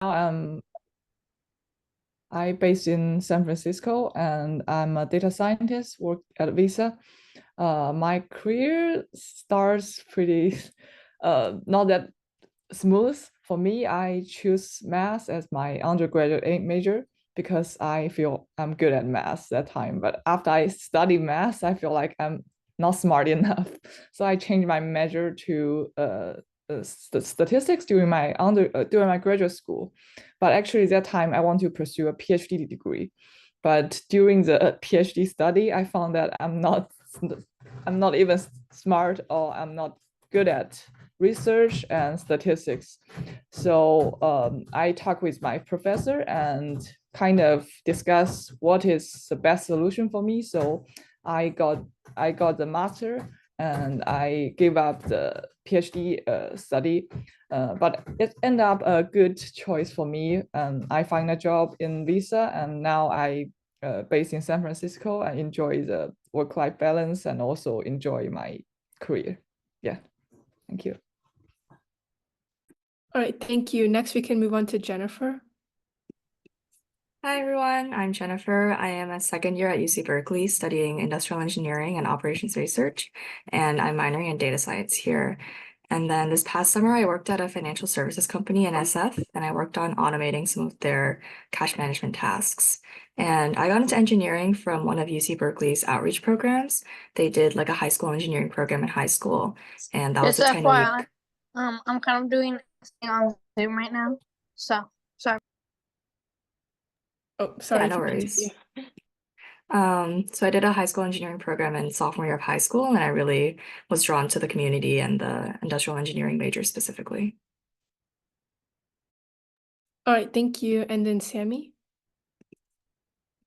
I based in San Francisco, and I'm a data scientist, work at Visa. My career starts pretty not that smooth. For me, I choose math as my undergraduate major because I feel I'm good at math that time. But after I study math, I feel like I'm not smart enough. So I changed my major to statistics during my graduate school. But actually, that time I want to pursue a PhD degree. But during the PhD study, I found that I'm not even smart, or I'm not good at research and statistics. So I talked with my professor and kind of discuss what is the best solution for me. So I got I got the master, and I gave up the PhD study, but it ended up a good choice for me. And I find a job in Visa, and now I based in San Francisco. I enjoy the work-life balance and also enjoy my career. Yeah, thank you. All right, thank you. Next, we can move on to Jennifer. Hi everyone, I'm Jennifer. I am a second year at UCBerkeley studying industrial engineering and operations research, and I'm minoring in data science here. And then this past summer, I worked at a financial services company in SF, and I worked on automating some of their cash management tasks. And I got into engineering from one of UCBerkeley's outreach programs. They did like a high school engineering program in high school, and that was Just a 10-week. FYI, I'm kind of doing this thing on Zoom right now, so sorry. Oh, sorry. Yeah, no worries. So I did a high school engineering program in sophomore year of high school, and I really was drawn to the community and the industrial engineering major specifically. All right, thank you. And then Sammy.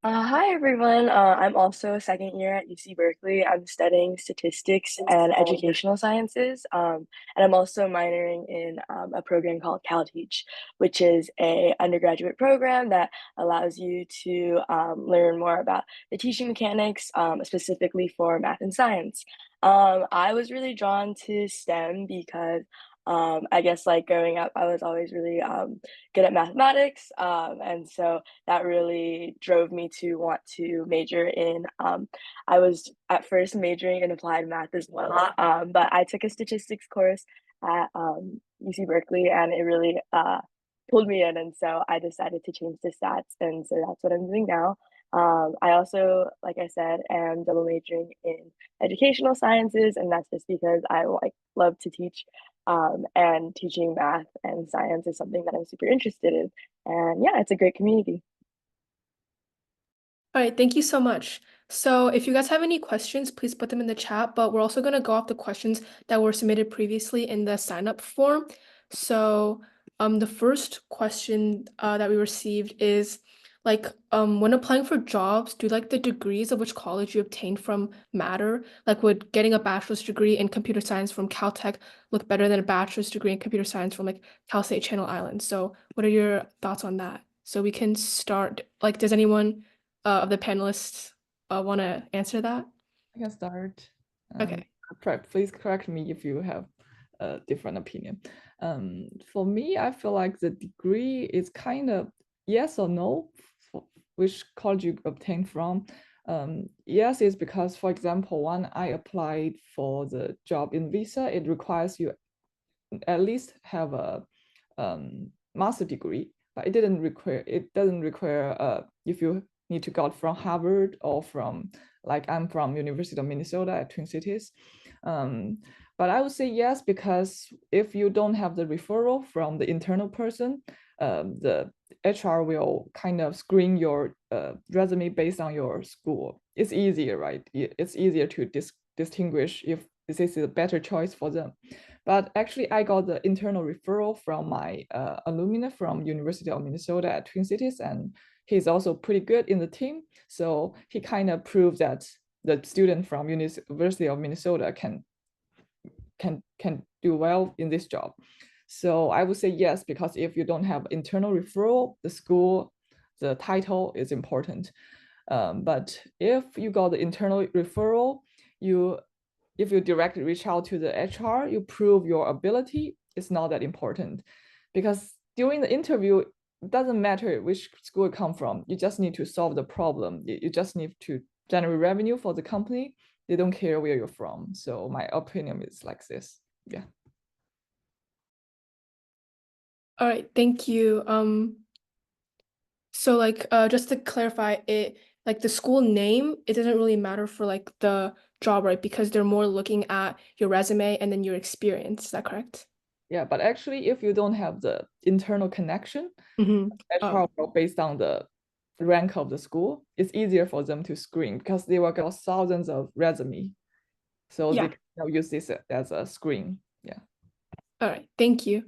Hi everyone. I'm also a second year at UCBerkeley. I'm studying statistics and educational sciences, and I'm also minoring in a program called CalTeach, which is a undergraduate program that allows you to learn more about the teaching mechanics, specifically for math and science. I was really drawn to STEM because I guess like growing up, I was always really good at mathematics, and so that really drove me to want to major in I was at first majoring in applied math as well, but I took a statistics course at UCBerkeley, and it really pulled me in, and so I decided to change to stats, and so that's what I'm doing now. I also, like I said, am double majoring in educational sciences, and that's just because I like love to teach, and teaching math and science is something that I'm super interested in. And yeah, it's a great community. All right, thank you so much. So if you guys have any questions, please put them in the chat, but we're also going to go off the questions that were submitted previously in the sign-up form. So the first question that we received is like when applying for jobs, do like the degrees of which college you obtained from matter? Like would getting a bachelor's degree in computer science from Caltech look better than a bachelor's degree in computer science from like Cal State Channel Islands? So what are your thoughts on that? So we can start, like, does anyone of the panelists want to answer that? I can start. Okay. Please correct me if you have a different opinion. For me, I feel like the degree is kind of yes or no, for which college you obtain from. Yes, is because, for example, when I applied for the job in Visa, it requires you at least have a master degree, but it doesn't require if you need to go from Harvard or from, like I'm from University of Minnesota at Twin Cities. But I would say yes, because if you don't have the referral from the internal person, the HR will kind of screen your resume based on your school. It's easier, right? It's easier to distinguish if this is a better choice for them. But actually, I got the internal referral from my alumni from University of Minnesota at Twin Cities, and he's also pretty good in the team. So he kind of proved that the student from University of Minnesota can do well in this job. So I would say yes, because if you don't have internal referral, the school, the title is important. But if you got the internal referral, if you directly reach out to the HR, you prove your ability, it's not that important. Because during the interview, it doesn't matter which school you come from. You just need to solve the problem. You just need to generate revenue for the company. They don't care where you're from. So my opinion is like this. Yeah. All right, thank you. So like just to clarify it, like the school name, it doesn't really matter for like the job, right? Because they're more looking at your resume and then your experience. Is that correct? Yeah, but actually, if you don't have the internal connection, HR will based on the rank of the school, it's easier for them to screen because they will get thousands of resume. So Yeah. they can use this as a screen. Yeah. All right, thank you.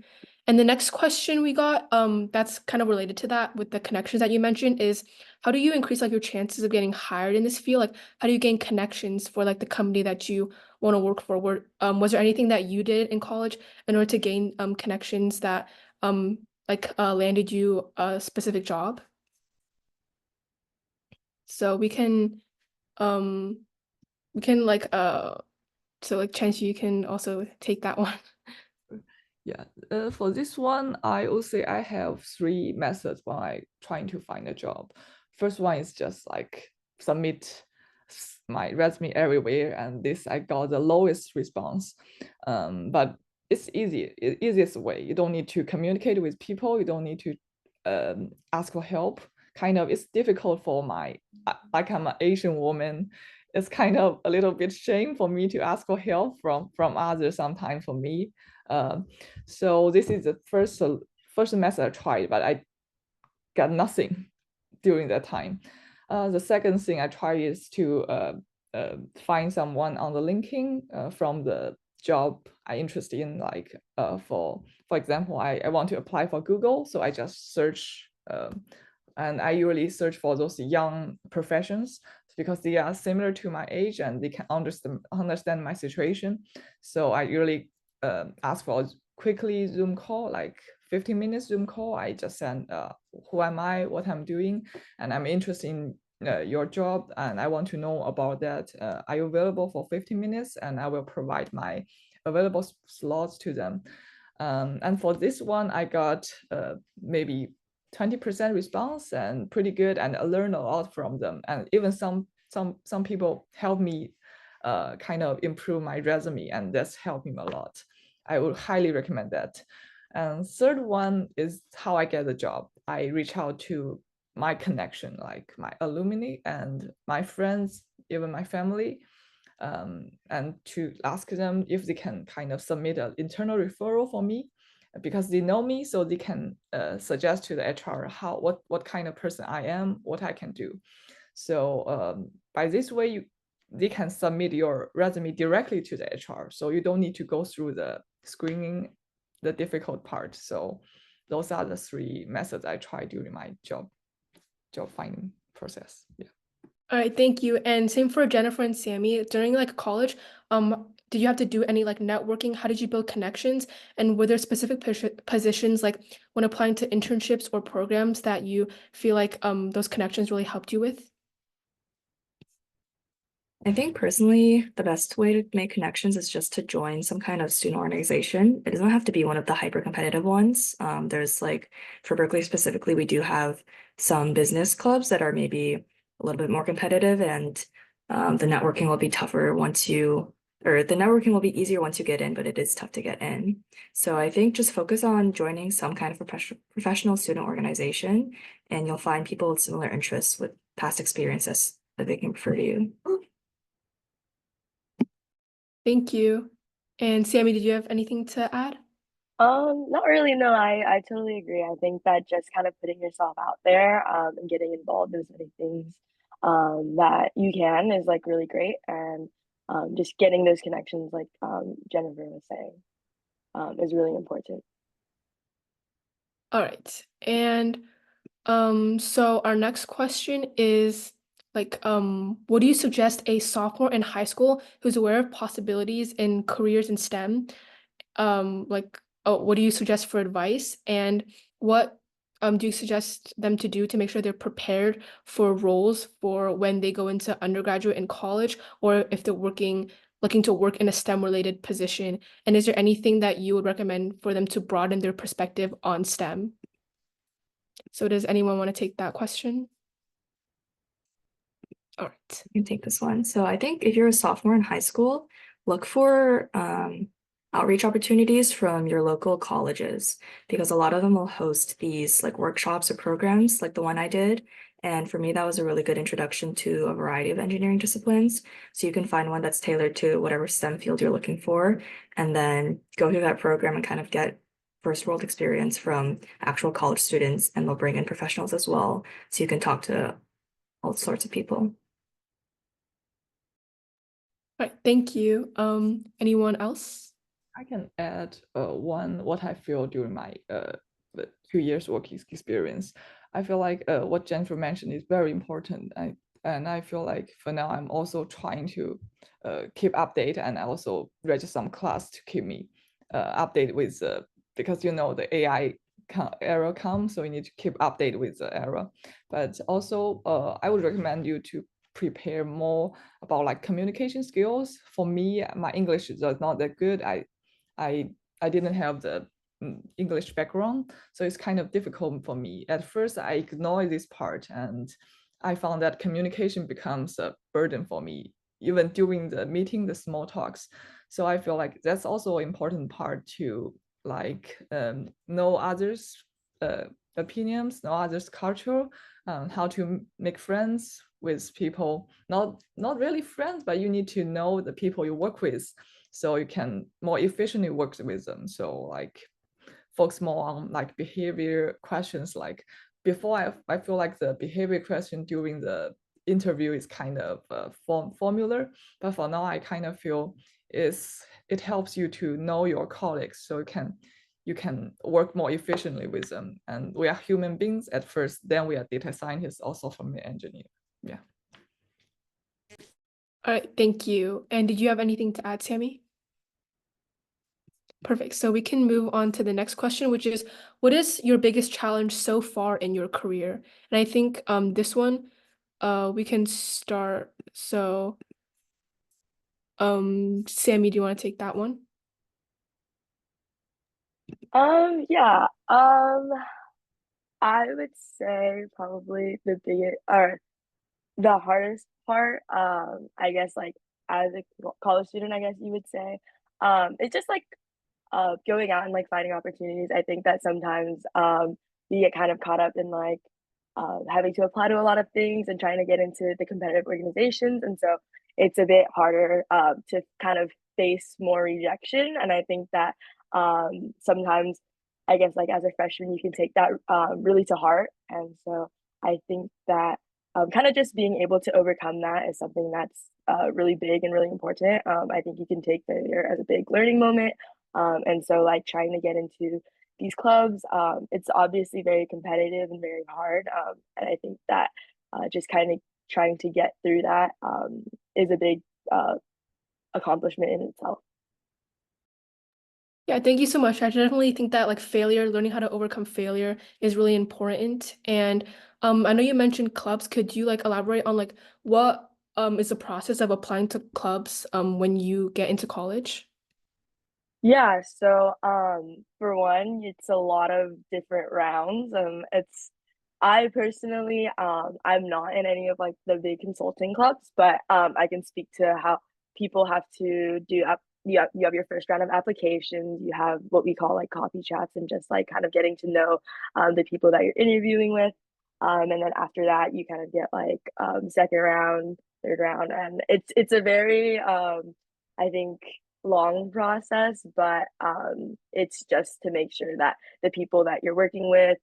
And the next question we got, that's kind of related to that with the connections that you mentioned is how do you increase like your chances of getting hired in this field? Like how do you gain connections for like the company that you want to work for? Was there anything that you did in college in order to gain connections that landed you a specific job? So we can like so like Chen, you can also take that one. Yeah, for this one, I would say I have 3 methods when I trying to find a job. First one is just like submit my resume everywhere, and this I got the lowest response. But it's easiest way. You don't need to communicate with people. You don't need to ask for help. Kind of, it's difficult for like I'm an Asian woman. It's kind of a little bit shame for me to ask for help from others sometimes for me. So this is the first method I tried, but I got nothing during that time. The second thing I tried is to find someone on the LinkedIn from the job I interested in. Like for example, I want to apply for Google, so I just search. And I usually search for those young professions because they are similar to my age and they can understand my situation. So I usually ask for a quickly Zoom call, like 15 minutes Zoom call. I just send who am I, what I'm doing, and I'm interested in your job, and I want to know about that. Are you available for 15 minutes? And I will provide my available slots to them. And for this one, I got maybe 20% response and pretty good, and I learned a lot from them. And even some people help me kind of improve my resume, and that's helped me a lot. I would highly recommend that. And third one is how I get the job. I reach out to my connection, like my alumni and my friends, even my family, and to ask them if they can kind of submit an internal referral for me, because they know me, so they can suggest to the HR what kind of person I am, what I can do. So by this way, they can submit your resume directly to the HR, so you don't need to go through the screening, the difficult part. So those are the 3 methods I tried during my job finding process. Yeah. All right, thank you. And same for Jennifer and Sammy. During like college, did you have to do any like networking? How did you build connections? And were there specific positions like when applying to internships or programs that you feel like those connections really helped you with? I think personally, the best way to make connections is just to join some kind of student organization. It doesn't have to be one of the hyper competitive ones. There's like, for Berkeley specifically, we do have some business clubs that are maybe a little bit more competitive, and the networking will be tougher the networking will be easier once you get in, but it is tough to get in. So I think just focus on joining some kind of professional student organization, and you'll find people with similar interests with past experiences that they can refer to you. Thank you. And Sammy, did you have anything to add? Not really, no, I totally agree. I think that just kind of putting yourself out there and getting involved in as many things that you can is like really great, and just getting those connections like Jennifer was saying is really important. All right. And so our next question is like, what do you suggest a sophomore in high school who's aware of possibilities in careers in STEM? What do you suggest for advice? And what do you suggest them to do to make sure they're prepared for roles for when they go into undergraduate and college, or if they're looking to work in a STEM related position? And is there anything that you would recommend for them to broaden their perspective on STEM? So does anyone want to take that question? All right. I can take this one. So I think if you're a sophomore in high school, look for outreach opportunities from your local colleges, because a lot of them will host these like workshops or programs like the one I did. And for me, that was a really good introduction to a variety of engineering disciplines. So you can find one that's tailored to whatever STEM field you're looking for, and then go through that program and kind of get first world experience from actual college students, and they'll bring in professionals as well. So you can talk to all sorts of people. All right, thank you. Anyone else? I can add what I feel during my the 2 years work experience. I feel like what Jennifer mentioned is very important. I feel like for now I'm also trying to keep update, and I also register some class to keep me updated with because you know the AI era comes, so you need to keep updated with the era. But also I would recommend you to prepare more about like communication skills. For me, my English is not that good. I didn't have the English background, so it's kind of difficult for me. At first, I ignored this part, and I found that communication becomes a burden for me, even during the meeting, the small talks. So I feel like that's also an important part to like know others' opinions, know others' culture, how to make friends with people. Not really friends, but you need to know the people you work with, so you can more efficiently work with them. So like focus more on like behavior questions. Like before, I feel like the behavior question during the interview is kind of formula, but for now I kind of feel it helps you to know your colleagues, so you can work more efficiently with them. And we are human beings at first, then we are data scientists, also from the engineer. Yeah. All right, thank you. And did you have anything to add, Sammy? Perfect. So we can move on to the next question, which is, what is your biggest challenge so far in your career? And I think this one we can start. So Sammy, do you want to take that one? Yeah. I would say probably the biggest or the hardest part, I guess like as a college student, I guess you would say, it's just like going out and like finding opportunities. I think that sometimes we get kind of caught up in like having to apply to a lot of things and trying to get into the competitive organizations, and so it's a bit harder to kind of face more rejection. And I think that sometimes, I guess like as a freshman, you can take that really to heart, and so I think that kind of just being able to overcome that is something that's really big and really important. I think you can take failure as a big learning moment. And so like trying to get into these clubs, it's obviously very competitive and very hard. And I think that just kind of trying to get through that is a big accomplishment in itself. Yeah, thank you so much. I definitely think that like failure, learning how to overcome failure is really important. And I know you mentioned clubs. Could you like elaborate on like what is the process of applying to clubs when you get into college? Yeah, so for one, it's a lot of different rounds. It's I personally I'm not in any of like the big consulting clubs, but I can speak to how people have to do up you have your first round of applications, you have what we call like coffee chats and just like kind of getting to know the people that you're interviewing with. And then after that you kind of get like second round, third round, and it's a very I think long process, but it's just to make sure that the people that you're working with,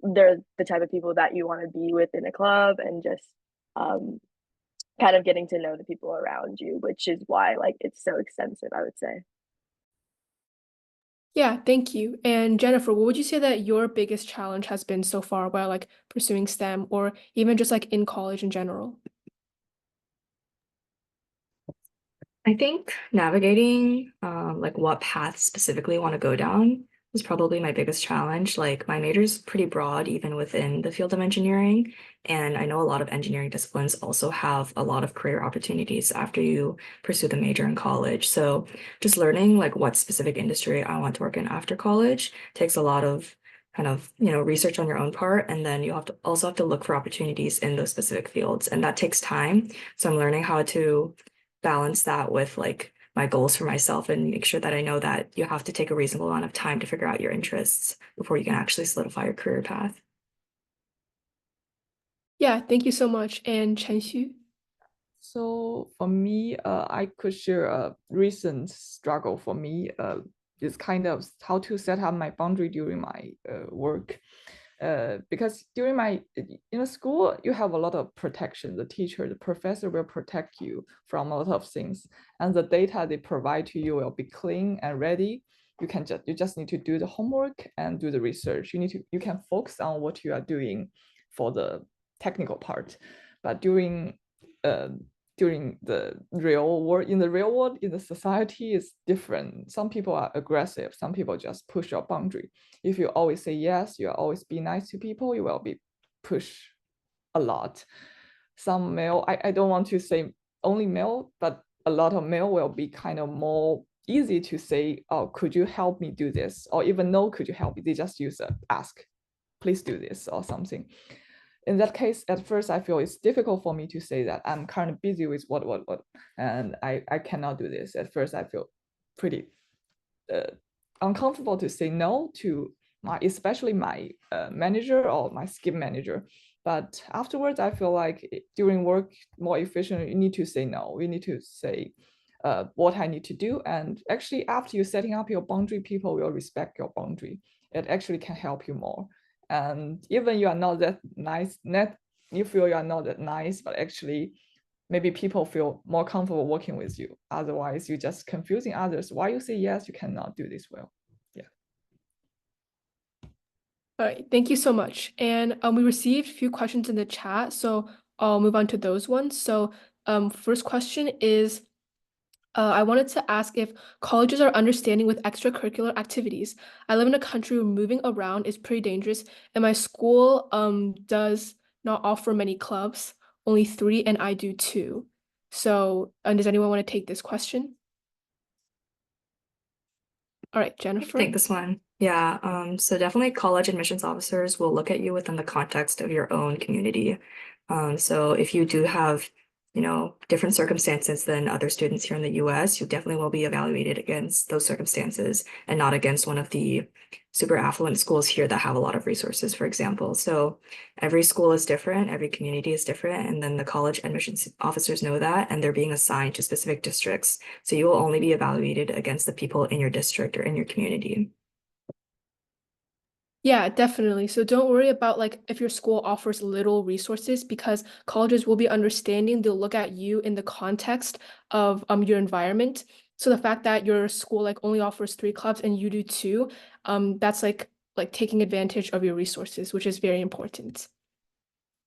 they're the type of people that you want to be with in a club, and just um, kind of getting to know the people around you, which is why like it's so extensive, I would say. Yeah, thank you. And Jennifer, what would you say that your biggest challenge has been so far while like pursuing STEM or even just like in college in general? I think navigating like what path specifically I want to go down was probably my biggest challenge. Like my major is pretty broad, even within the field of engineering. And I know a lot of engineering disciplines also have a lot of career opportunities after you pursue the major in college. So just learning like what specific industry I want to work in after college takes a lot of kind of, research on your own part. And then you also have to look for opportunities in those specific fields. And that takes time. So I'm learning how to balance that with like my goals for myself and make sure that I know that you have to take a reasonable amount of time to figure out your interests before you can actually solidify your career path. Yeah, thank you so much. And Chen Xu? So for me, I could share a recent struggle for me. Is kind of how to set up my boundary during my work. Because during my school, you have a lot of protection. The teacher, the professor will protect you from a lot of things, and the data they provide to you will be clean and ready. You just need to do the homework and do the research. You can focus on what you are doing for the technical part, but during the real world, in the society is different. Some people are aggressive, some people just push your boundary. If you always say yes, you always be nice to people, you will be pushed a lot. Some male, I don't want to say only male, but a lot of male will be kind of more easy to say, oh, could you help me do this? Or even no, could you help me? They just use a ask, please do this or something. In that case, at first, I feel it's difficult for me to say that I'm kind of busy with what, and I cannot do this. At first, I feel pretty uncomfortable to say no to especially my manager or my skip manager. But afterwards, I feel like during work, more efficient, you need to say no. We need to say what I need to do. And actually, after you setting up your boundary, people will respect your boundary. It actually can help you more. And even you are not that nice, you feel you are not that nice, but actually maybe people feel more comfortable working with you. Otherwise, you're just confusing others. Why you say yes, you cannot do this well. Yeah. All right, thank you so much. And we received a few questions in the chat, so I'll move on to those ones. So first question is, I wanted to ask if colleges are understanding with extracurricular activities. I live in a country where moving around is pretty dangerous, and my school does not offer many clubs, only 3, and I do 2. So does anyone want to take this question? All right, Jennifer. Take this one. Yeah, so definitely college admissions officers will look at you within the context of your own community. So if you do have, different circumstances than other students here in the US, you definitely will be evaluated against those circumstances and not against one of the super affluent schools here that have a lot of resources, for example. So every school is different, every community is different, and then the college admissions officers know that, and they're being assigned to specific districts. So you will only be evaluated against the people in your district or in your community. Yeah, definitely. So don't worry about like if your school offers little resources, because colleges will be understanding. They'll look at you in the context of your environment. So the fact that your school like only offers 3 clubs and you do 2, that's like taking advantage of your resources, which is very important.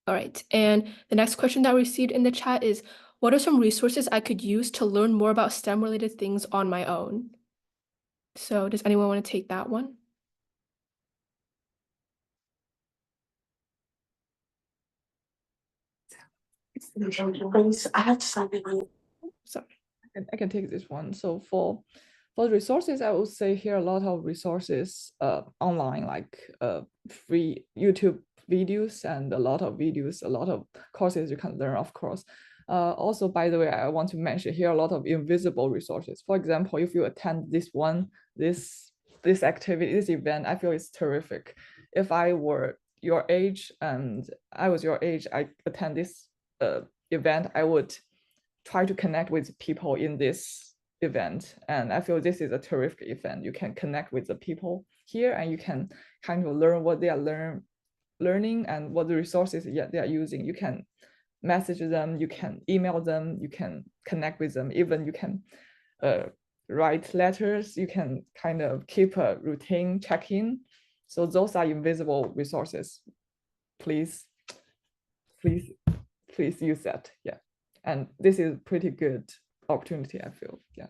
All right. And the next question that we received in the chat is, what are some resources I could use to learn more about STEM related things on my own? So does anyone want to take that one? I have to sign in. Sorry, I can take this one. So for the resources, I would say here a lot of resources online, like free YouTube videos and a lot of videos, a lot of courses you can learn, of course. Also, by the way, I want to mention here a lot of invisible resources. For example, if you attend this activity, this event, I feel it's terrific. If I were your age and I was your age, I attend this event, I would try to connect with people in this event. And I feel this is a terrific event. You can connect with the people here and you can kind of learn what they are learning and what the resources they are using. You can message them, you can email them, you can connect with them, even you can write letters, you can kind of keep a routine check-in. So those are invisible resources. Please use that. Yeah. And this is pretty good opportunity, I feel. Yeah.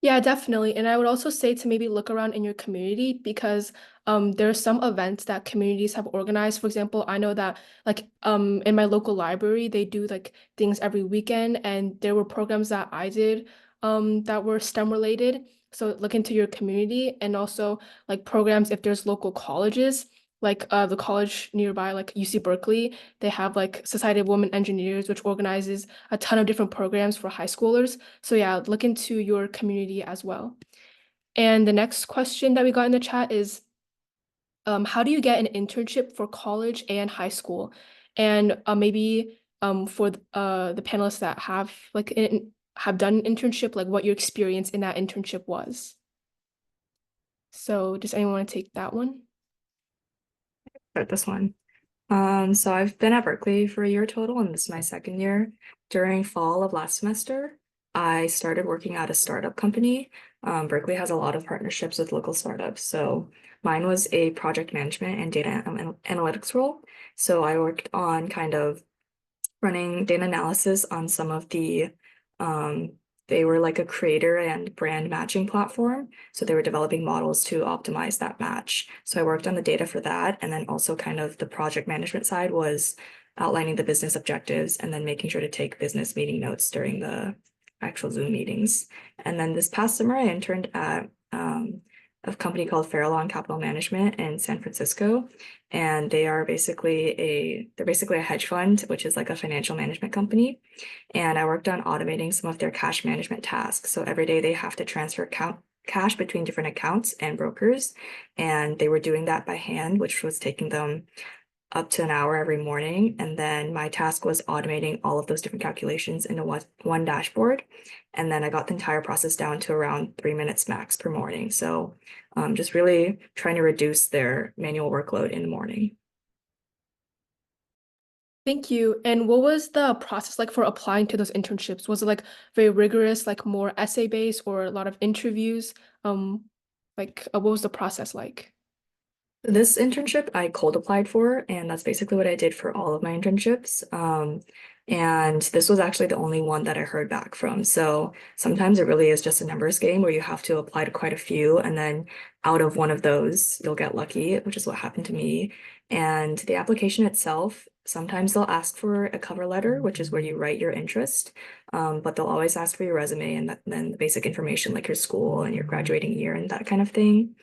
Yeah, definitely. And I would also say to maybe look around in your community, because there are some events that communities have organized. For example, I know that like in my local library, they do like things every weekend, and there were programs that I did that were STEM related. So look into your community and also like programs if there's local colleges, like the college nearby, like UCBerkeley, they have like Society of Women Engineers, which organizes a ton of different programs for high schoolers. So yeah, look into your community as well. And the next question that we got in the chat is, how do you get an internship for college and high school? And maybe for the panelists that have like have done an internship, like what your experience in that internship was. So does anyone want to take that one? Start this one. So I've been at Berkeley for a year total, and this is my second year. During fall of last semester, I started working at a startup company. Berkeley has a lot of partnerships with local startups. So mine was a project management and data analytics role. So I worked on kind of running data analysis on some of the they were like a creator and brand matching platform. So they were developing models to optimize that match. So I worked on the data for that. And then also kind of the project management side was outlining the business objectives and then making sure to take business meeting notes during the actual Zoom meetings. And then this past summer, I interned at a company called Farallon Capital Management in San Francisco. And they're basically a hedge fund, which is like a financial management company. And I worked on automating some of their cash management tasks. So every day they have to transfer cash between different accounts and brokers. And they were doing that by hand, which was taking them up to an hour every morning. And then my task was automating all of those different calculations into one dashboard. And then I got the entire process down to around 3 minutes max per morning. So just really trying to reduce their manual workload in the morning. Thank you. And what was the process like for applying to those internships? Was it like very rigorous, like more essay-based or a lot of interviews? What was the process like? This internship I cold applied for, and that's basically what I did for all of my internships. And this was actually the only one that I heard back from. So sometimes it really is just a numbers game where you have to apply to quite a few, and then out of one of those, you'll get lucky, which is what happened to me. And the application itself, sometimes they'll ask for a cover letter, which is where you write your interest, but they'll always ask for your resume and then the basic information like your school and your graduating year and that kind of thing.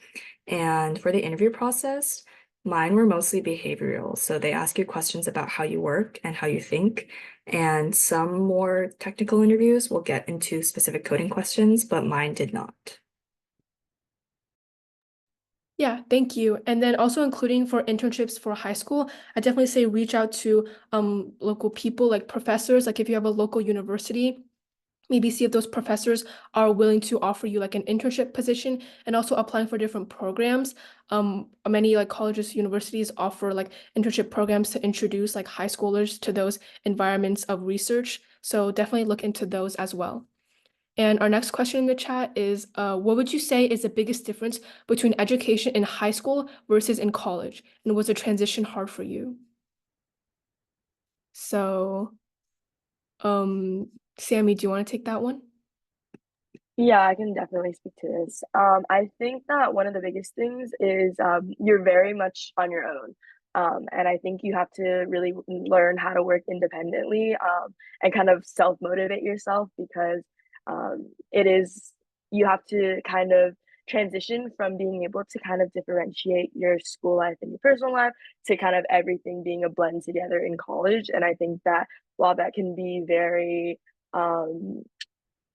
And for the interview process, mine were mostly behavioral. So they ask you questions about how you work and how you think. And some more technical interviews will get into specific coding questions, but mine did not. Yeah, thank you. And then also including for internships for high school, I definitely say reach out to local people like professors, like if you have a local university, maybe see if those professors are willing to offer you like an internship position and also applying for different programs. Many like colleges, universities offer like internship programs to introduce like high schoolers to those environments of research. So definitely look into those as well. And our next question in the chat is, what would you say is the biggest difference between education in high school versus in college? And was the transition hard for you? So, Sammy, do you want to take that one? Yeah, I can definitely speak to this. I think that one of the biggest things is you're very much on your own. And I think you have to really learn how to work independently and kind of self-motivate yourself because you have to kind of transition from being able to kind of differentiate your school life and your personal life to kind of everything being a blend together in college. And I think that while that can be very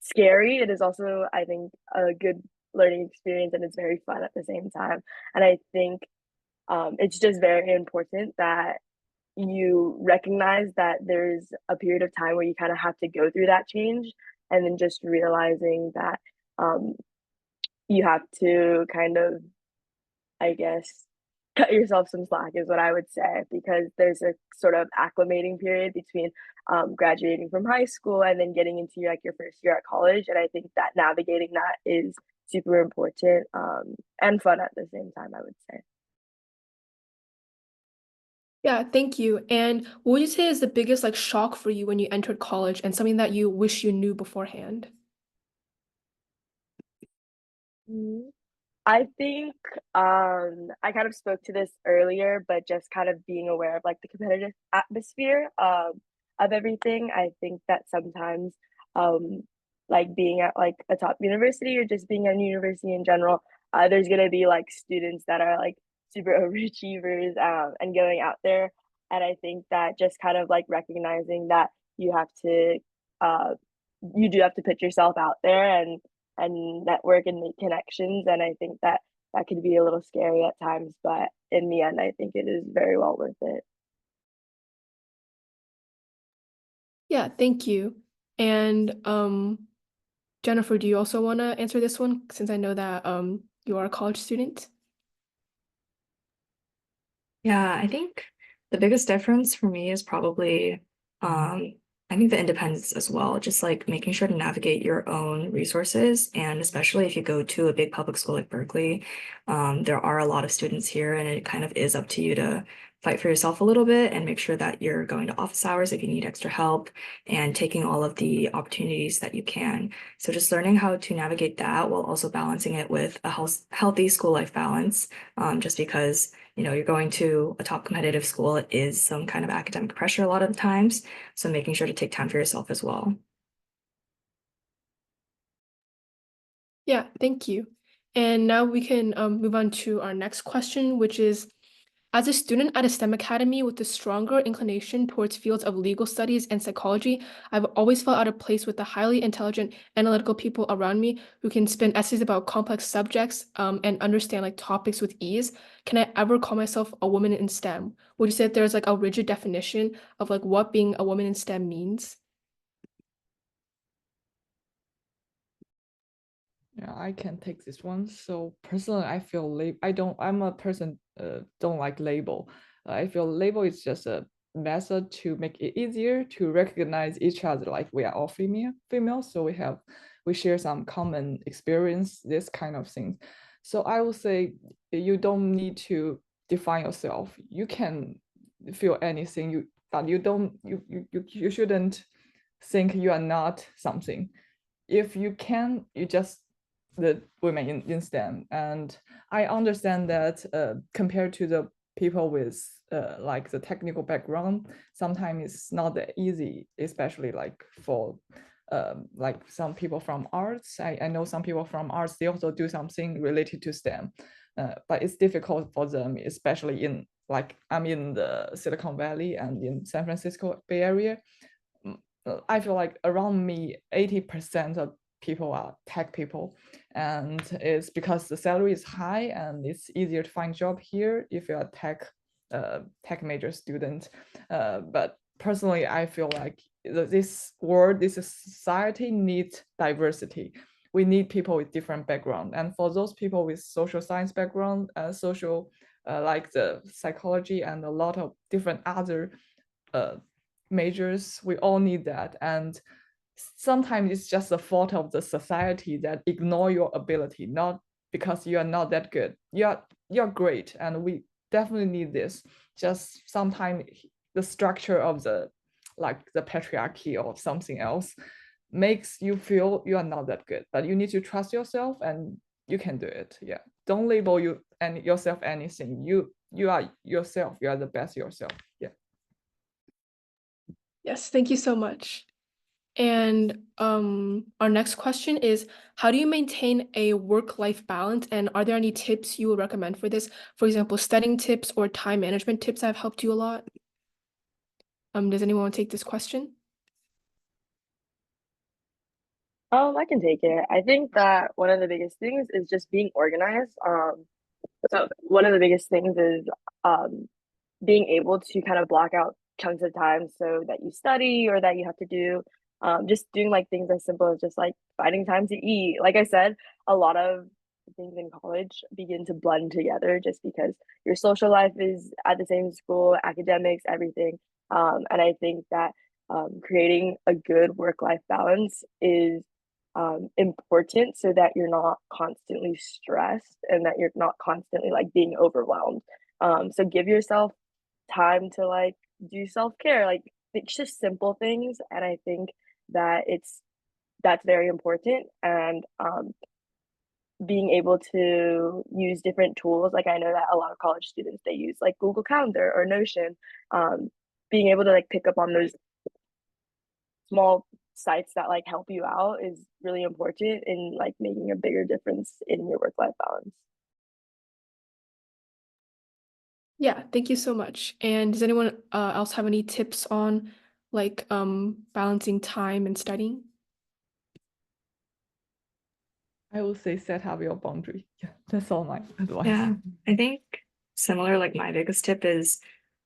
scary, it is also, I think, a good learning experience and it's very fun at the same time. And I think it's just very important that you recognize that there's a period of time where you kind of have to go through that change and then just realizing that um, you have to kind of, I guess, cut yourself some slack is what I would say because there's a sort of acclimating period between graduating from high school and then getting into your first year at college. And I think that navigating that is super important and fun at the same time, I would say. Yeah, thank you. And what would you say is the biggest like shock for you when you entered college and something that you wish you knew beforehand? I think I kind of spoke to this earlier, but just kind of being aware of like the competitive atmosphere of everything. I think that sometimes like being at like a top university or just being at a university in general, there's gonna be like students that are like super overachievers and going out there. And I think that just kind of like recognizing that you have to you do have to put yourself out there and network and make connections. And I think that that could be a little scary at times, but in the end, I think it is very well worth it. Yeah, thank you. And Jennifer, do you also want to answer this one since I know that you are a college student? Yeah, I think the biggest difference for me is probably I think the independence as well, just like making sure to navigate your own resources. And especially if you go to a big public school like Berkeley, there are a lot of students here, and it kind of is up to you to fight for yourself a little bit and make sure that you're going to office hours if you need extra help and taking all of the opportunities that you can. So just learning how to navigate that while also balancing it with a healthy school life balance, just because you're going to a top competitive school, it is some kind of academic pressure a lot of the times. So making sure to take time for yourself as well. Yeah, thank you. And now we can move on to our next question, which is, as a student at a STEM academy with a stronger inclination towards fields of legal studies and psychology, I've always felt out of place with the highly intelligent, analytical people around me who can spin essays about complex subjects and understand like topics with ease. Can I ever call myself a woman in STEM? Would you say that there's like a rigid definition of like what being a woman in STEM means? Yeah, I can take this one. So personally, I feel I'm a person don't like label. I feel label is just a method to make it easier to recognize each other. Like we are all female, so we share some common experience, this kind of things. So I would say you don't need to define yourself. You can feel anything but you don't you shouldn't think you are not something. If you can, you just the women in STEM. And I understand that compared to the people with like the technical background, sometimes it's not that easy, especially like for like some people from arts. I know some people from arts, they also do something related to STEM, but it's difficult for them, especially in like I'm in the Silicon Valley and in San Francisco Bay Area. I feel like around me, 80% of people are tech people, and it's because the salary is high and it's easier to find job here if you're a tech major student. But personally, I feel like this society needs diversity. We need people with different background, and for those people with social science background, social like the psychology and a lot of different other majors, we all need that. And sometimes it's just the fault of the society that ignore your ability, not because you are not that good. You're great, and we definitely need this. Just sometimes the structure of the patriarchy or something else makes you feel you are not that good, but you need to trust yourself and you can do it. Yeah, don't label yourself anything. You are yourself. You are the best yourself. Yeah. Yes, thank you so much. And our next question is, how do you maintain a work-life balance? And are there any tips you would recommend for this? For example, studying tips or time management tips that have helped you a lot? Does anyone want to take this question? I can take it. I think that one of the biggest things is just being organized. So one of the biggest things is um being able to kind of block out chunks of time so that you study or that you have to do just doing like things as simple as just like finding time to eat. Like I said, a lot of things in college begin to blend together just because your social life is at the same school, academics, everything. And I think that creating a good work-life balance is important so that you're not constantly stressed and that you're not constantly like being overwhelmed. So give yourself time to like do self-care, like it's just simple things. And I think that that's very important. And being able to use different tools, like I know that a lot of college students, they use like Google Calendar or Notion. Being able to like pick up on those small sites that like help you out is really important in like making a bigger difference in your work-life balance. Yeah, thank you so much. And does anyone else have any tips on like balancing time and studying? I would say set up your boundary. Yeah, that's all my advice. Yeah, I think similar, like my biggest tip is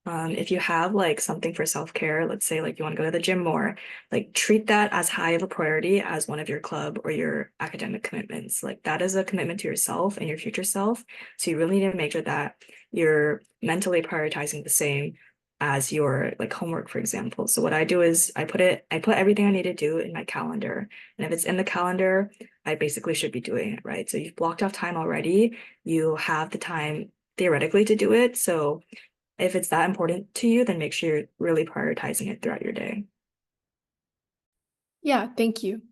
if you have like something for self-care, let's say like you want to go to the gym more, like treat that as high of a priority as one of your club or your academic commitments. Like that is a commitment to yourself and your future self. So you really need to make sure that you're mentally prioritizing the same as your like homework, for example. So what I do is I put everything I need to do in my calendar. And if it's in the calendar, I basically should be doing it, right? So you've blocked off time already. You have the time theoretically to do it. So if it's that important to you, then make sure you're really prioritizing it throughout your day. Yeah, thank you.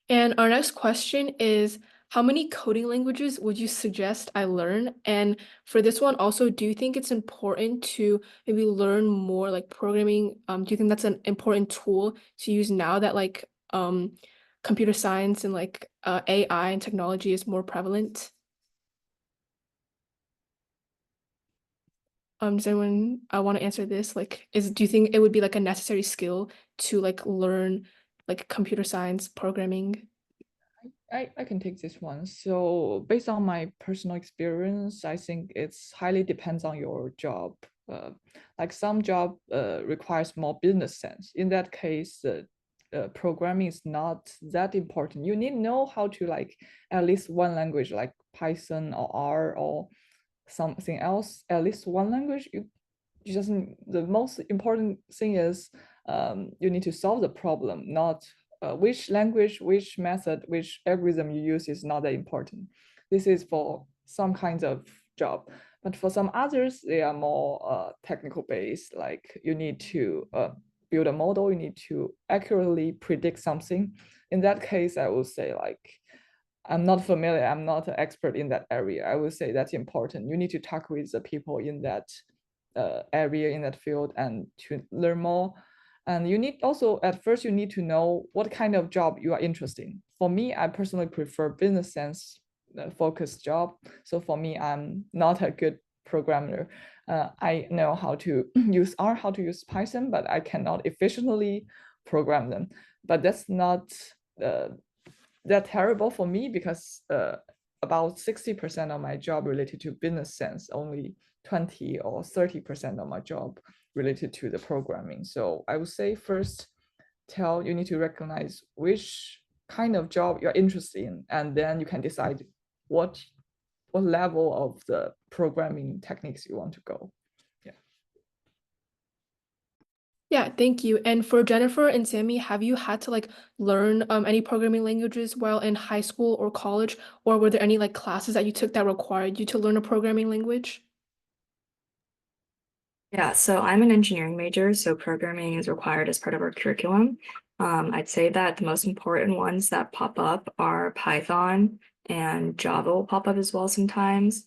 And our next question is, how many coding languages would you suggest I learn? And for this one also, do you think it's important to maybe learn more like programming? Do you think that's an important tool to use now that like computer science and like AI and technology is more prevalent? Does anyone want to answer this? Like, do you think it would be like a necessary skill to like learn like computer science programming? I can take this one. So based on my personal experience, I think it's highly depends on your job. Like some job requires more business sense. In that case, programming is not that important. You need to know how to like at least one language like Python or R or something else, at least one language. You just the most important thing is you need to solve the problem, not which language, which method, which algorithm you use is not that important. This is for some kinds of job, but for some others, they are more technical based. Like you need to build a model, you need to accurately predict something. In that case, I would say like I'm not familiar, I'm not an expert in that area. I would say that's important. You need to talk with the people in that area, in that field, and to learn more. And you need also, at first, you need to know what kind of job you are interested in. For me, I personally prefer business sense focused job. So for me, I'm not a good programmer. I know how to use R, how to use Python, but I cannot efficiently program them. But that's not that terrible for me because about 60% of my job related to business sense, only 20 or 30% of my job related to the programming. So I would say first, you need to recognize which kind of job you're interested in, and then you can decide what level of the programming techniques you want to go. Yeah, thank you. And for Jennifer and Sammy, have you had to like learn any programming languages while in high school or college, or were there any like classes that you took that required you to learn a programming language? Yeah, so I'm an engineering major, so programming is required as part of our curriculum. I'd say that the most important ones that pop up are Python and Java will pop up as well sometimes.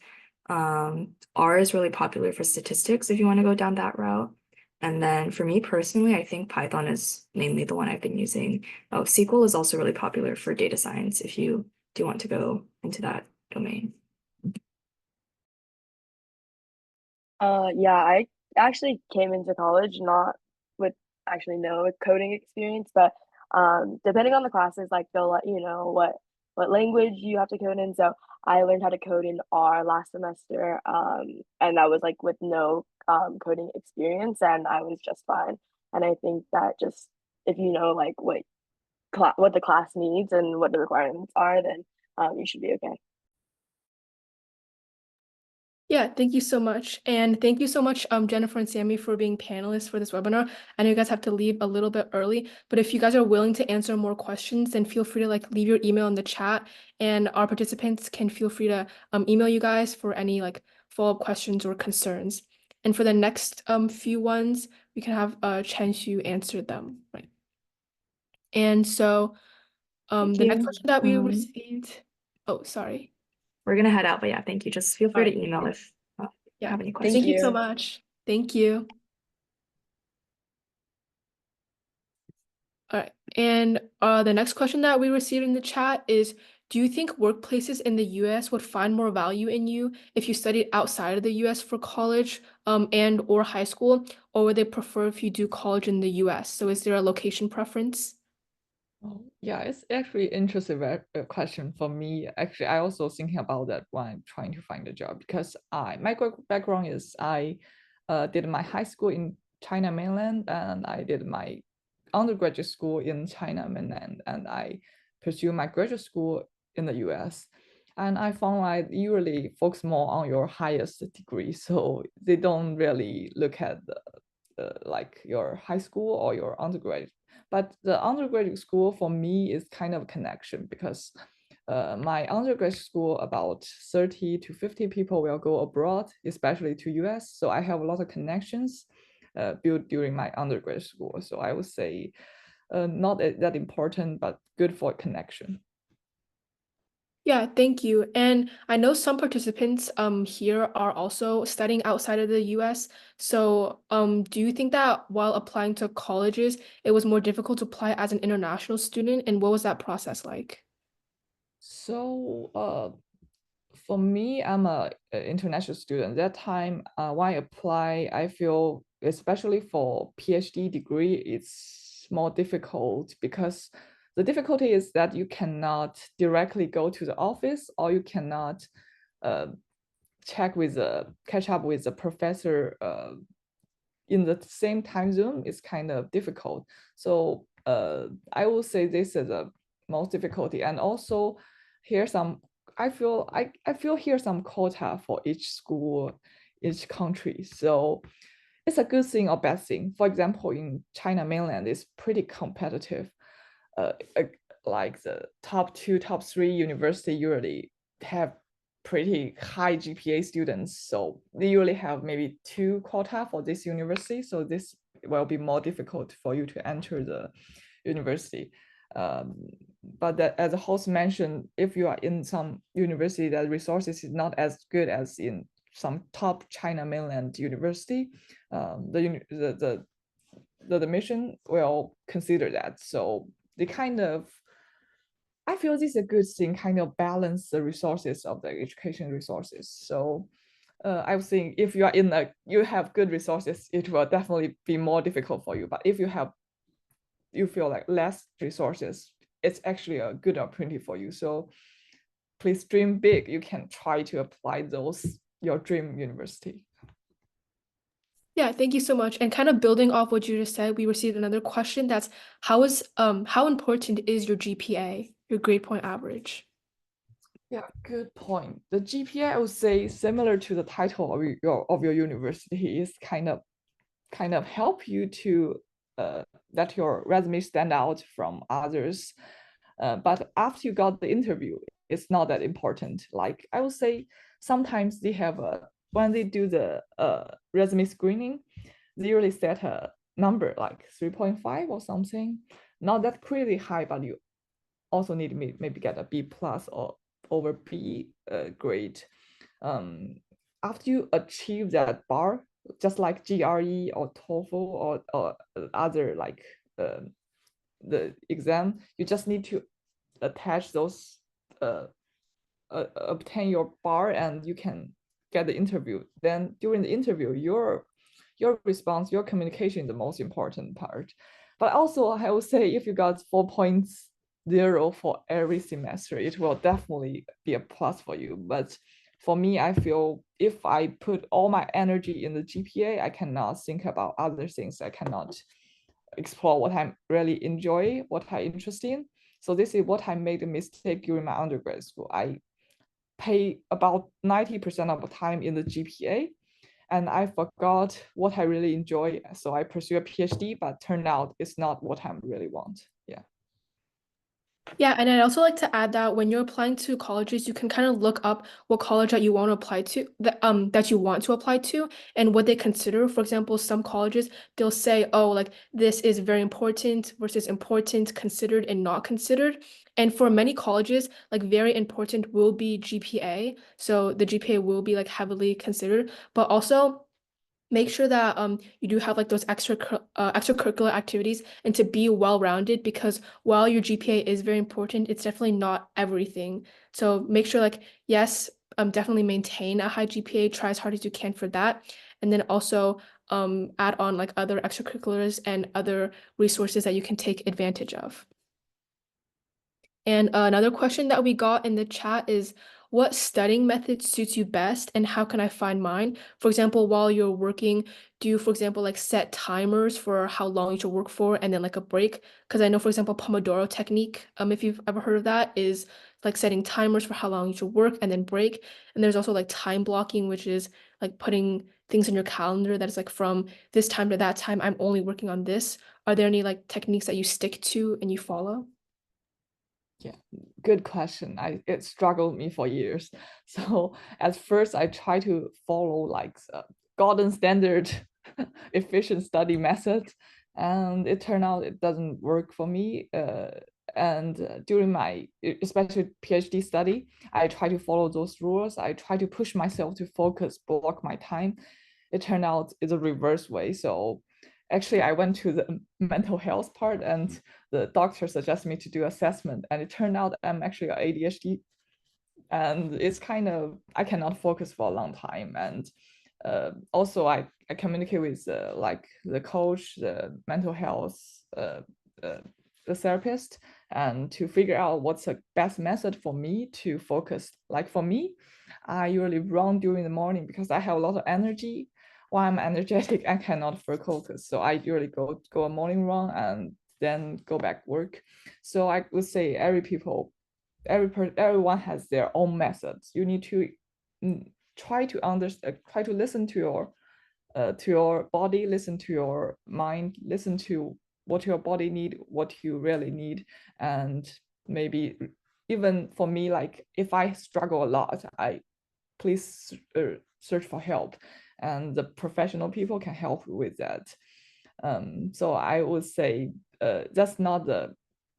R is really popular for statistics if you want to go down that route. And then for me personally, I think Python is mainly the one I've been using. Oh, SQL is also really popular for data science if you do want to go into that domain. Yeah, I actually came into college not with actually no coding experience, but depending on the classes, like they'll let you know what language you have to code in. So I learned how to code in R last semester, and that was like with no coding experience, and I was just fine. And I think that just if you know like what the class needs and what the requirements are, then you should be okay. Yeah, thank you so much. And thank you so much, Jennifer and Sammy, for being panelists for this webinar. I know you guys have to leave a little bit early, but if you guys are willing to answer more questions, then feel free to like leave your email in the chat, and our participants can feel free to email you guys for any like follow-up questions or concerns. And for the next few ones, we can have Chen Xu answer them, right? And so Thank the next you. question that we received, oh, sorry. We're gonna head out, but yeah, thank you. Just feel free to email if you Yeah, have any Thank questions. thank you so you. much. Thank you. All right. And the next question that we received in the chat is, do you think workplaces in the US would find more value in you if you studied outside of the US for college and or high school, or would they prefer if you do college in the US? So is there a location preference? Oh, yeah, it's actually interesting question for me. Actually, I also thinking about that when I'm trying to find a job because my background is I did my high school in China mainland and I did my undergraduate school in China mainland and I pursue my graduate school in the US. And I found like you really focus more on your highest degree, so they don't really look at like your high school or your undergraduate. But the undergraduate school for me is kind of a connection because my undergraduate school, about 30 to 50 people will go abroad, especially to US. So I have a lot of connections built during my undergraduate school. So I would say not that important, but good for connection. Yeah, thank you. And I know some participants here are also studying outside of the US. So do you think that while applying to colleges, it was more difficult to apply as an international student? And what was that process like? So for me, I'm a international student. That time, when I apply, I feel especially for PhD degree, it's more difficult because the difficulty is that you cannot directly go to the office or you cannot catch up with the professor in the same time zone. Is kind of difficult. So I will say this is the most difficulty. And also here I feel here some quota for each school, each country. So it's a good thing or bad thing. For example, in China mainland, it's pretty competitive. Like the top 2, top 3 university usually have pretty high GPA students. So they usually have maybe 2 quota for this university. So this will be more difficult for you to enter the university. But that, as the host mentioned, if you are in some university that resources is not as good as in some top China mainland university, the admission will consider that. So they kind of, I feel this is a good thing, kind of balance the resources of the education resources. So I would think if you are you have good resources, it will definitely be more difficult for you. But if you feel like less resources, it's actually a good opportunity for you. So please dream big. You can try to apply your dream university. Yeah, thank you so much. And kind of building off what you just said, we received another question that's how important is your GPA, your grade point average? Yeah, good point. The GPA, I would say, similar to the title of your university, is kind of help you to let your resume stand out from others. But after you got the interview, it's not that important. Like I would say, sometimes they have when they do the resume screening, they usually set a number like 3.5 or something. Not that pretty high, but you also need to maybe get a B plus or over B grade. After you achieve that bar, just like GRE or TOEFL or other like the exam, you just need to attach those, obtain your bar, and you can get the interview. Then during the interview, your response, your communication is the most important part. But also, I would say if you got 4.0 for every semester, it will definitely be a plus for you. But for me, I feel if I put all my energy in the GPA, I cannot think about other things. I cannot explore what I really enjoy, what I interested in. So this is what I made a mistake during my undergrad school. I pay about 90% of the time in the GPA, and I forgot what I really enjoy. So I pursue a PhD, but turned out it's not what I really want. Yeah. Yeah, and I'd also like to add that when you're applying to colleges, you can kind of look up what college that you want to apply to, that you want to apply to, and what they consider. For example, some colleges, they'll say, oh, like this is very important versus important, considered and not considered. And for many colleges, like very important will be GPA. So the GPA will be like heavily considered, but also make sure that you do have like those extracurricular activities and to be well-rounded, because while your GPA is very important, it's definitely not everything. So make sure like, yes, definitely maintain a high GPA, try as hard as you can for that. And then also add on like other extracurriculars and other resources that you can take advantage of. And another question that we got in the chat is, what studying method suits you best and how can I find mine? For example, while you're working, do you, for example, like set timers for how long you should work for and then like a break? Because I know, for example, Pomodoro technique, if you've ever heard of that, is like setting timers for how long you should work and then break. And there's also like time blocking, which is like putting things in your calendar that is like from this time to that time, I'm only working on this. Are there any like techniques that you stick to and you follow? Yeah, good question. It struggled me for years. So at first I try to follow like golden standard efficient study method, and it turned out it doesn't work for me. And during my especially PhD study, I try to follow those rules. I try to push myself to focus, block my time. It turned out it's a reverse way. So actually I went to the mental health part, and the doctor suggested me to do assessment, and it turned out I'm actually ADHD, and it's kind of I cannot focus for a long time. And also I communicate with like the coach, the mental health, the therapist, and to figure out what's the best method for me to focus. Like for me, I usually run during the morning because I have a lot of energy. While I'm energetic, I cannot focus. So I usually go a morning run and then go back work. So I would say everyone has their own methods. You need to try to understand, try to listen to your body, listen to your mind, listen to what your body need, what you really need. And maybe even for me, like if I struggle a lot, I please search for help, and the professional people can help with that. So I would say that's not the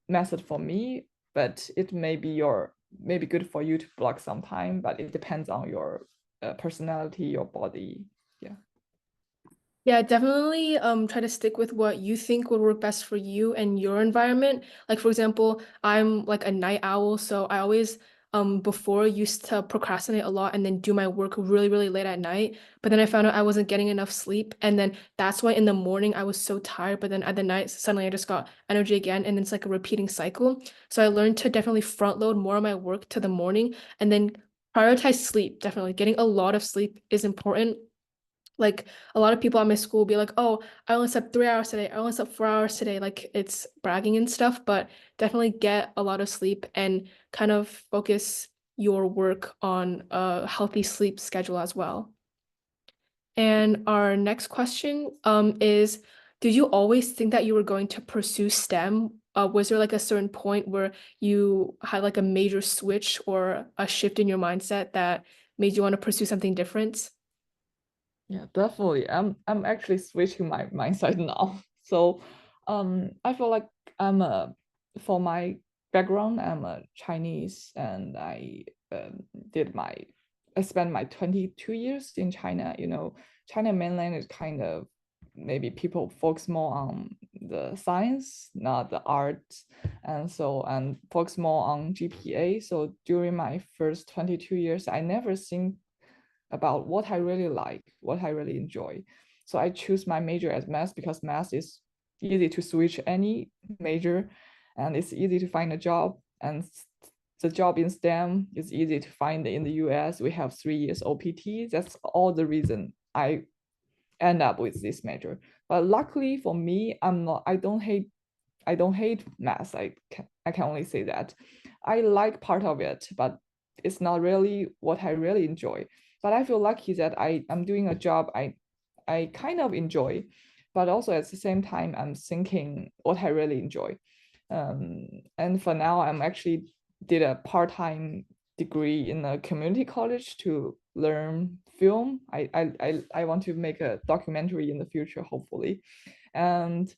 method for me, but it may be good for you to block some time, but it depends on your personality, your body. Yeah. Yeah, definitely try to stick with what you think would work best for you and your environment. Like for example, I'm like a night owl, so I always before used to procrastinate a lot and then do my work really, really late at night. But then I found out I wasn't getting enough sleep. And then that's why in the morning I was so tired, but then at the night suddenly I just got energy again, and it's like a repeating cycle. So I learned to definitely front load more of my work to the morning and then prioritize sleep. Definitely getting a lot of sleep is important. Like a lot of people at my school will be like, oh, I only slept 3 hours today. I only slept 4 hours today. Like it's bragging and stuff, but definitely get a lot of sleep and kind of focus your work on a healthy sleep schedule as well. And our next question is, did you always think that you were going to pursue STEM? Was there like a certain point where you had like a major switch or a shift in your mindset that made you want to pursue something different? Yeah, definitely. I'm actually switching my mindset now. So I feel like for my background, I'm a Chinese, and I spent my 22 years in China. China mainland is kind of, maybe people focus more on the science, not the art, and focus more on GPA. So during my first 22 years, I never think about what I really like, what I really enjoy. So I choose my major as math because math is easy to switch any major, and it's easy to find a job. And the job in STEM is easy to find in the US. We have 3 years OPT. That's all the reason I end up with this major. But luckily for me, I don't hate math. I can only say that. I like part of it, but it's not really what I really enjoy. But I feel lucky that I'm doing a job I kind of enjoy, but also at the same time I'm thinking what I really enjoy. And for now, I'm actually did a part-time degree in a community college to learn film. I want to make a documentary in the future, hopefully. And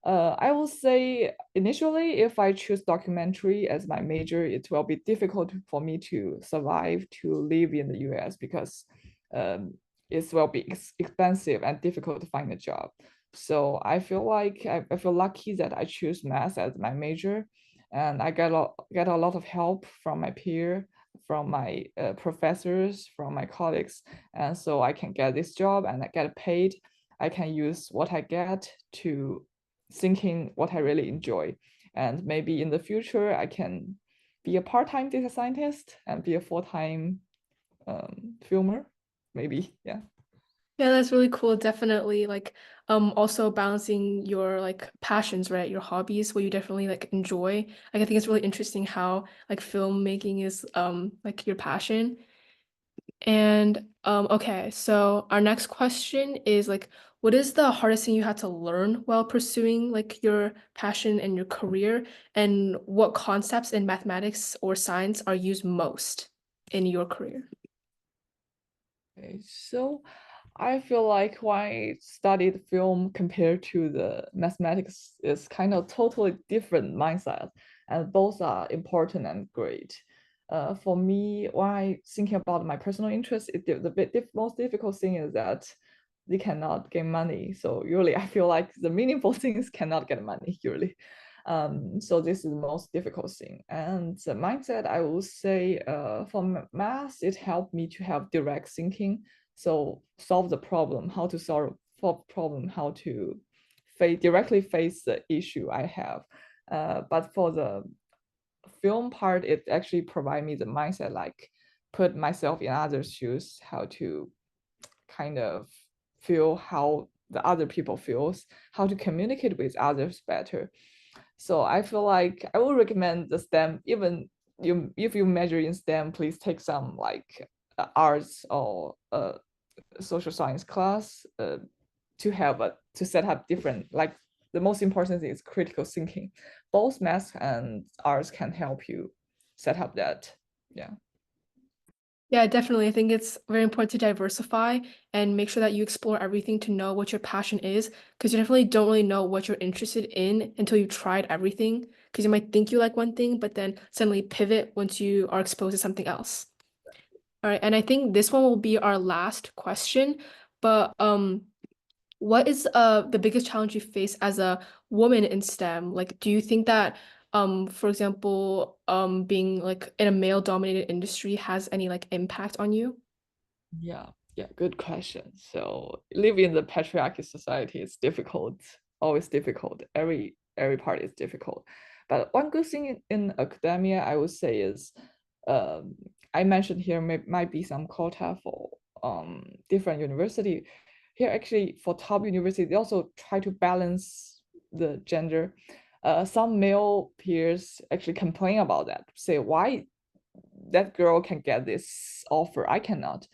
I will say initially, if I choose documentary as my major, it will be difficult for me to survive, to live in the US, because it will be expensive and difficult to find a job. So I feel like I feel lucky that I choose math as my major, and I get a lot of help from my peer, from my professors, from my colleagues, and so I can get this job and I get paid. I can use what I get to thinking what I really enjoy, and maybe in the future I can be a part-time data scientist and be a full-time filmer, maybe. Yeah. Yeah, that's really cool. Definitely like also balancing your like passions, right? Your hobbies, what you definitely like enjoy. Like I think it's really interesting how like filmmaking is like your passion. And okay, so our next question is like what is the hardest thing you had to learn while pursuing like your passion and your career? And what concepts in mathematics or science are used most in your career? Okay, so I feel like when I studied film compared to the mathematics is kind of totally different mindset, and both are important and great. For me, when I thinking about my personal interest, most difficult thing is that they cannot get money. So usually I feel like the meaningful things cannot get money usually. So this is the most difficult thing. And the mindset, I will say, for math, it helped me to have direct thinking. So solve the problem, how to solve problem, how to directly face the issue I have. But for the film part, it actually provide me the mindset, like put myself in others' shoes, how to kind of feel how the other people feels, how to communicate with others better. So I feel like I would recommend the STEM, even if you major in STEM, please take some like arts or social science class to set up different, like the most important thing is critical thinking. Both math and arts can help you set up that. Yeah. Yeah, definitely. I think it's very important to diversify and make sure that you explore everything to know what your passion is, because you definitely don't really know what you're interested in until you've tried everything. Because you might think you like one thing, but then suddenly pivot once you are exposed to something else. All right, and I think this one will be our last question. But what is the biggest challenge you face as a woman in STEM? Like, do you think that for example, being like in a male-dominated industry has any like impact on you? Yeah, good question. So living in the patriarchy society is difficult, always difficult. Every part is difficult. But one good thing in academia, I would say, is um, I mentioned here might be some quota for different university. Here, actually, for top university, they also try to balance the gender. Some male peers actually complain about that, say why that girl can get this offer, I cannot.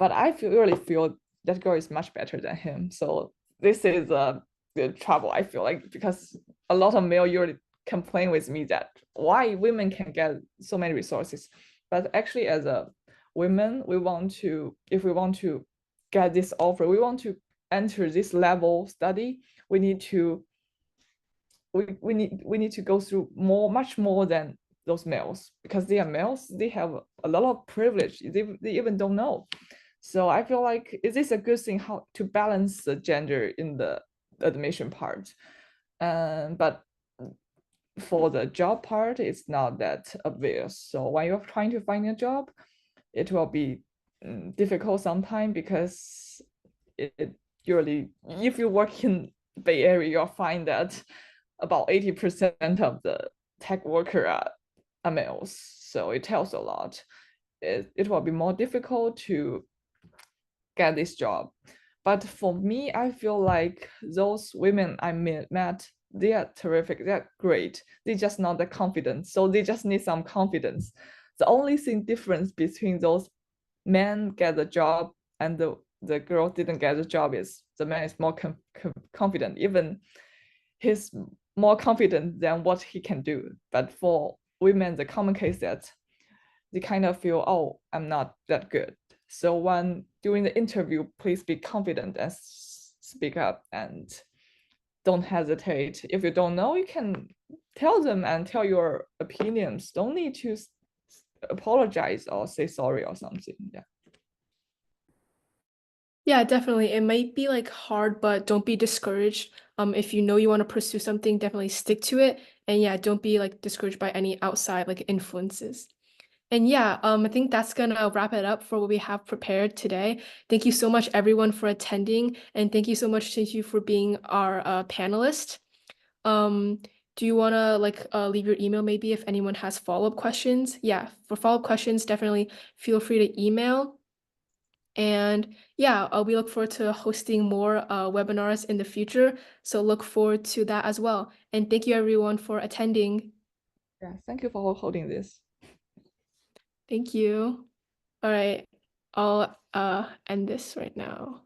But I really feel that girl is much better than him. So this is the trouble, I feel like, because a lot of male usually complain with me that why women can get so many resources. But actually, as a women, if we want to get this offer, we want to enter this level study, we need to we need to go through much more than those males, because they are males, they have a lot of privilege they even don't know. So I feel like is this a good thing, how to balance the gender in the admission part. But for the job part, it's not that obvious. So when you're trying to find a job, it will be difficult sometimes, because it usually, if you work in Bay Area, you'll find that about 80% of the tech worker are males. So it tells a lot. It will be more difficult to get this job. But for me, I feel like those women I met, they are terrific, they're great. They just not that confident. So they just need some confidence. The only thing difference between those men get the job and the girl didn't get the job is the man is more confident. Even he's more confident than what he can do. But for women, the common case that they kind of feel, oh, I'm not that good. So when during the interview, please be confident and speak up and don't hesitate. If you don't know, you can tell them and tell your opinions. Don't need to apologize or say sorry or something. Yeah. Yeah, definitely. It might be like hard, but don't be discouraged. If you know you want to pursue something, definitely stick to it. And yeah, don't be like discouraged by any outside like influences. And yeah, I think that's gonna wrap it up for what we have prepared today. Thank you so much, everyone, for attending, and thank you so much, Shinju, for being our panelist. Do you wanna like leave your email maybe if anyone has follow-up questions? Yeah, for follow-up questions, definitely feel free to email. And yeah, we look forward to hosting more webinars in the future. So look forward to that as well. And thank you everyone for attending. Yeah, thank you for holding this. Thank you. All right, I'll end this right now.